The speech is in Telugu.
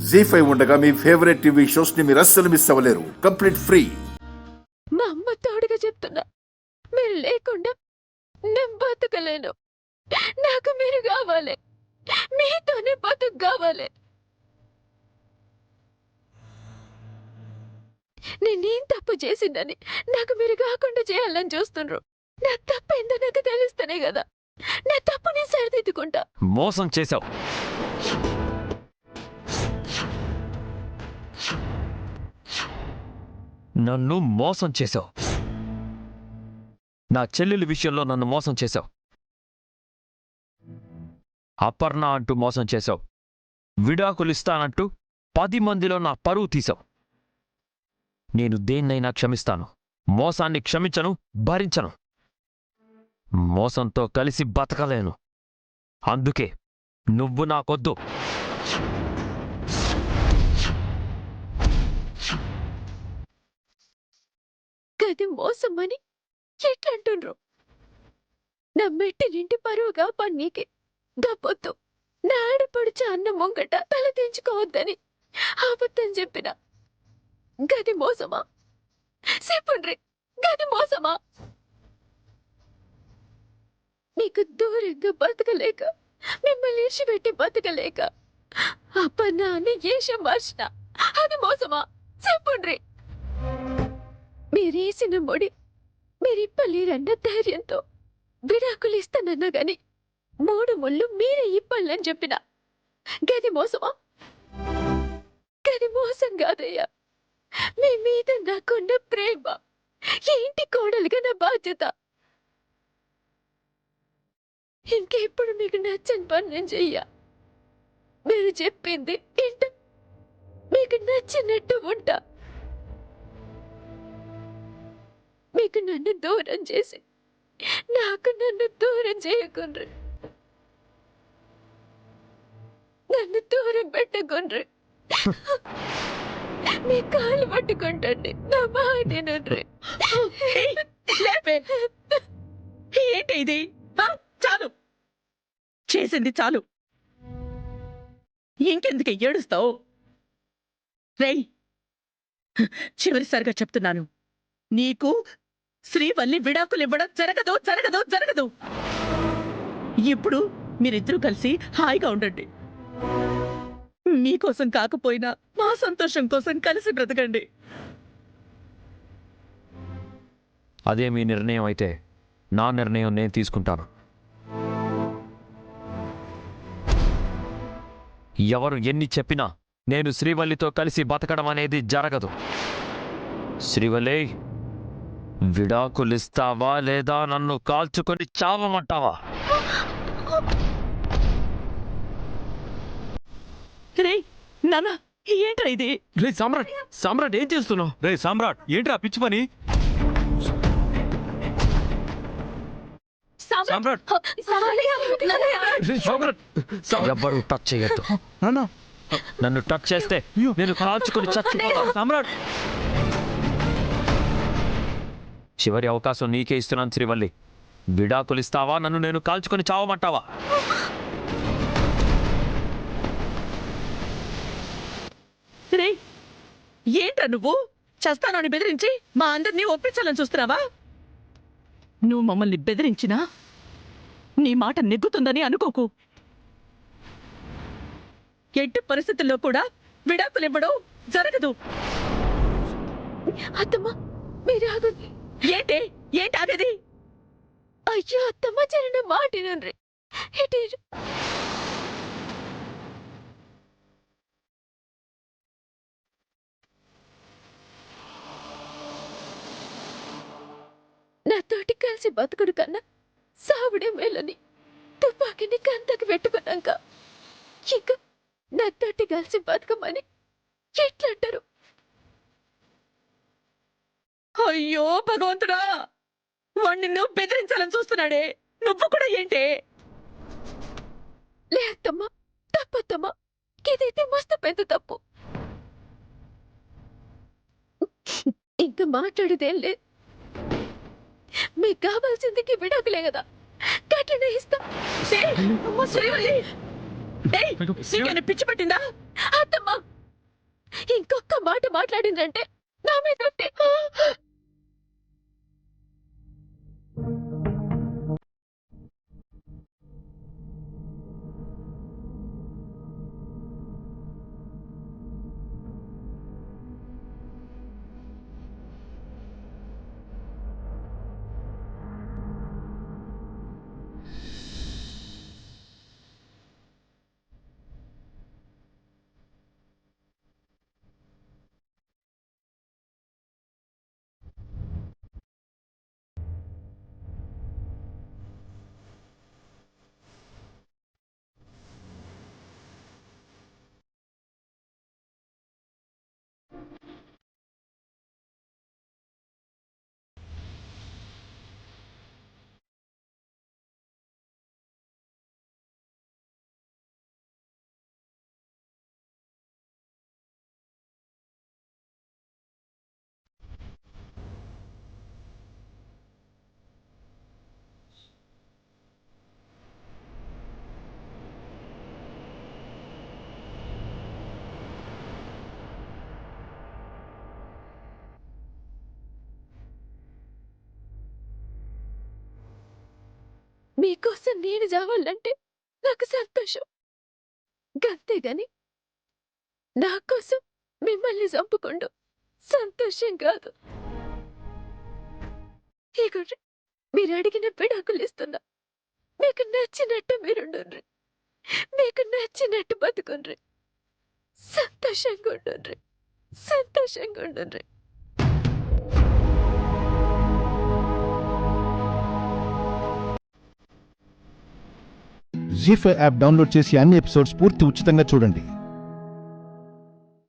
జీ5 ఉండగా మీ ఫేవరెట్ టీవీ షోస్ ని మీరు అస్సలు మిస్ అవ్వలేరు. Complete free. మా అమ్మ తోడుగా చెప్తున్నా, మీరు లేకుండా నేను బతకలేను. నాకు మీరు కావాలి, మీతోనే బతుకు కావాలి. నేనేం తప్పు చేసిందని నాకు మీరు కాకుండా చేయాలని చూస్తుండ్రు. నా తప్పు ఏందో నాకు తెలుస్తేనే కదా నా తప్పు నేను సరిదిద్దుకుంటా. మోసం చేశావు. నన్ను మోసం చేశావు. నా చెల్లెలి విషయంలో నన్ను మోసం చేశావు. అపర్ణ అంటూ మోసం చేశావు. విడాకులిస్తానంటూ 10 మందిలో నా పరువు తీశావు. నేను దేన్నైనా క్షమిస్తాను. మోసాన్ని క్షమించను, భరించను. మోసంతో కలిసి బతకలేను. అందుకే నువ్వు నాకొద్దు. గది మోసమని ఎట్లంటుండ్రు? నా మెట్టి నింటి పరువుగా పన్నీకి దప్పొద్దు. నా ఆడపడుచు అన్న ముంగట తల దించుకోవద్దని అబద్ధం చెప్పిన గది మోసమా? చెప్పండ్రి, గది మోసమా? మీకు దూరంగా బతకలేక, మిమ్మల్ని ఇచ్చిపెట్టి బతకలేక అప్పన్న అని ఏషం మార్చిన అది మోసమా? చెప్పండ్రి. మీరేసిన ముడి మీరిప్పలేరన్న ధైర్యంతో విడాకులు ఇస్తానన్నా గాని 3 ముళ్ళు మీరే ఇప్పళ్ళని చెప్పిన గది మోసమా? గది మోసం కాదయ్యా. మీ మీద నాకున్న ప్రేమ, ఏంటి కోడలుగా నా బాధ్యత. ఇంకెప్పుడు మీకు నచ్చని పని నేను చెయ్య. మీరు చెప్పింది ఇంట మీకు నచ్చినట్టు ఉంటా. మీకు నన్ను దూరం చేసి నాకు నన్ను దూరం చేయకుండ్రి. నన్ను దూరం పెట్టకుండ్రి. మీ కాలు పట్టుకుంటండి, నా మాటేనండ్రి. ఏంటి ఇది? చాలు, చేసింది చాలు. ఇంకెందుకు ఏడుస్తావు? రేయ్, చివరిసారిగా చెప్తున్నాను, నీకు శ్రీవల్లి విడాకులు ఇవ్వడం జరగదు, జరగదు, జరగదు. ఇప్పుడు మీరిద్దరూ కలిసి హాయిగా ఉండండి. మీకోసం కాకపోయినా మా సంతోషం కోసం కలిసి బ్రతకండి. అదే మీ నిర్ణయం అయితే నా నిర్ణయం నేను తీసుకుంటాను. ఎవరు ఎన్ని చెప్పినా నేను శ్రీవల్లితో కలిసి బతకడం అనేది జరగదు. శ్రీవల్లి, విడాకులిస్తావా లేదా నన్ను కాల్చుకొని చావమంటావా? రేయ్ నాన్న, ఏంట్రా ఇది? రే సామ్రాట్, సామ్రాట్ ఏం చేస్తున్నావు? రే సామ్రాట్, ఏంట్రా పిచ్చి పని? సామ్రాట్, రే సామ్రాట్, ఎవ్వరు టచ్ చేయొద్దు. నాన్న, నన్ను టచ్ చేస్తే నేను కాల్చుకొని చచ్చిపోతా. సామ్రాట్, చివరి అవకాశం నీకే ఇస్తున్నాను శ్రీవల్లి. విడాకులిస్తావా నన్ను నేను కాల్చుకొని చావమంటావా? రేయ్, ఏంట్రా నువ్వు? చేస్తాను అని బెదిరించి మా అందరినీ ఒప్పించాలని చూస్తున్నావా? నువ్వు మమ్మల్ని బెదిరించినా నీ మాట నెగ్గుతుందని అనుకోకు. ఎట్టి పరిస్థితుల్లో కూడా విడాకులు ఇవ్వడం జరగదు. అత్తమ్మ, మీరు ఆగండి. ఏంటి ఏంటి ఆగేది? అయ్యో అత్తమ్మ, జరిగిన మాటేనండ్రి. ఇటు నాతోటి కలిసి బతుకుడు కన్నా సావుడే మేలని తుపాకిని కంతకు పెట్టుకున్నాక ఇక నాతోటి కలిసి బతకమని ఎట్లంటారు? అయ్యో భగవంతుడా, వాణ్ణి నువ్వు బెదిరించాలని చూస్తున్నాడే, నువ్వు కూడా ఏంటి? లేదమ్మా, తప్పత్తమ్మా, ఇదైతే మస్తు పెద్ద తప్పు. ఇంకా మాట్లాడేదేం లేదు. మీకు కావాల్సిందికి విడాకులే కదా, కట్టిన ఇస్తాం. పిచ్చి పట్టిందా? అత్తమ్మా, మాట మాట్లాడిందంటే నా మీద ఒట్టే. మీకోసం నేను చావాలంటే నాకు సంతోషం. గంతేగాని నా కోసం మిమ్మల్ని చంపుకుంటూ సంతోషం కాదు. ఇగోండి, మీరు అడిగిన విడాకులు ఇస్తున్నా. మీకు నచ్చినట్టు మీరుండుండ్రి, మీకు నచ్చినట్టు బతుకుండ్రి, సంతోషంగా ఉండుండ్రి, సంతోషంగా ఉండుండ్రి. జీ5 యాప్ డౌన్లోడ్ చేసి అన్ని ఎపిసోడ్స్ పూర్తి ఉచితంగా చూడండి.